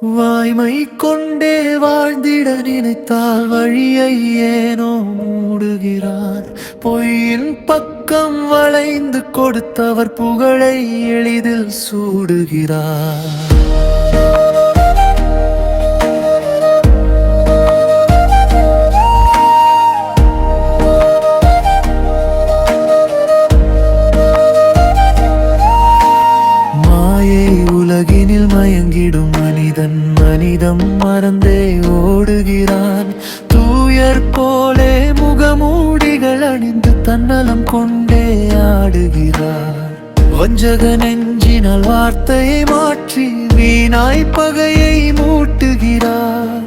வாய்மை கொண்டே வாழ்ந்திட நினைத்தால் வழியை ஏனோ மூடுகிறார். பொய்யின் பக்கம் வளைந்து கொடுத்தவர் புகழை எளிதில் சூடுகிறார். உலகினில் மயங்கிடும் மனிதம் மறந்தே ஓடுகிறான். தூயர் போலே முகமூடிகள் அணிந்து தன்னலம் கொண்டே ஆடுகிறார். வஞ்சக நெஞ்சினால் வார்த்தையை மாற்றி வீணாய் பகையை மூட்டுகிறார்.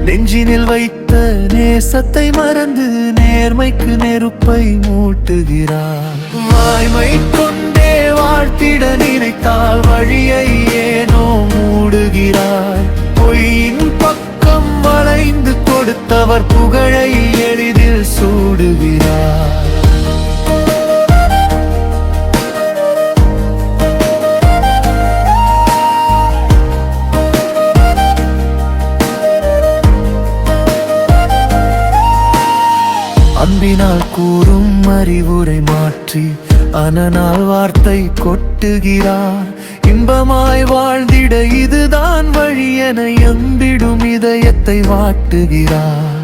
நெஞ்சினில் வைத்த நேசத்தை மறந்து நேர்மைக்கு நெருப்பை மூட்டுகிறார். வாய்மை கொண்டே வாழ்த்திட நினைத்தால் வழியை ஏனோ மூடுகிறார். பொய்யின் பக்கம் வளைந்து கொடுத்தவர் புகழை எளிதில் சூடுகிறார். அன்பினால் கூறும் அறிவுரை மாற்றி அனனால் வார்த்தை கொட்டுகிறார். இன்பமாய் வாழ்ந்திட இதுதான் வழி என எம்பிடும் இதயத்தை வாட்டுகிறார்.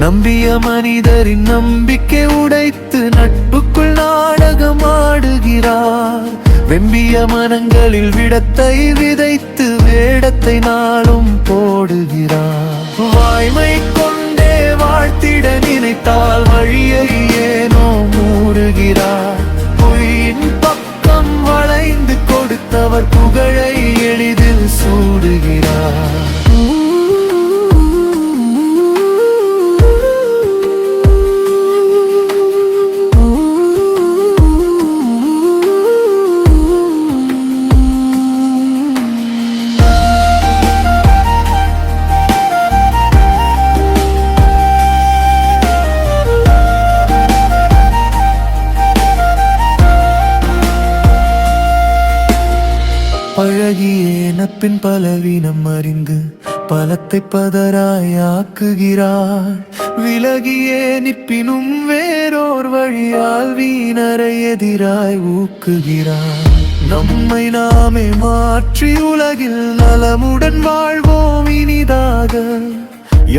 நம்பிய மனிதரின் நம்பிக்கை உடைத்து நட்புக்குள் நாடகம் ஆடுகிறார். வெம்பிய மனங்களில் விடத்தை விதைத்து வேடத்தை நாளும் போடுகிறார். வாய்மை கொண்டே வாழ்த்திட நினைத்தால் வழியை ஏனோ மூடுகிறார். பொய்யின் பக்கம் வளைந்து கொடுத்தவர் புகழை எளிதில் சூடுகிறார். பழகிய நட்பின் பலவீனம் அறிந்து பலத்தை பதராயாக்குகிறார். விலகியே நிற்பினும் வேறோர் வழியால் வீணரை எதிராய் ஊக்குகிறார். நம்மை நாமே மாற்றி உலகில் நலமுடன் வாழ்வோம் இனிதாக.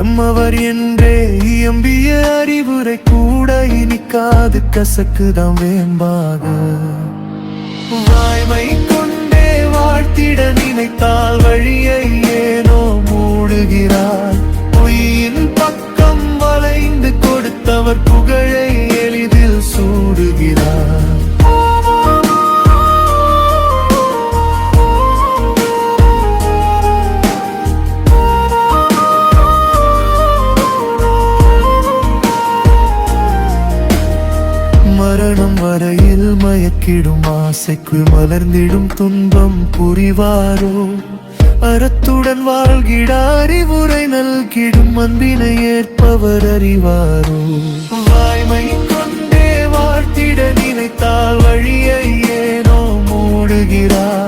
எம்மவர் என்றே இயம்பிய அறிவுரை கூட இனிக்காது கசக்குதாம் வேம்பாக. வாய்மை கொண்டே வாழ்த்திட நினைத்தால் வழியை ஏனோ மூடுகிறார். பொய்யின் பக்கம் வளைந்து கொடுத்தவர் புகழை எளிதில் சூடுகிறார். மரணம் வரையில் மயக்கிடும் ஆசைக்குள் மலர்ந்திடும் துன்பம் புரிவாரோ. அறத்துடன் வாழ்கிட அறிவுரை நல்கிடும் அன்பினை ஏற்பவர் அறிவாரோ. வாய்மை கொண்டே வாழ்த்திட நினைத்தால் வழியை ஏனோ மூடுகிறார்.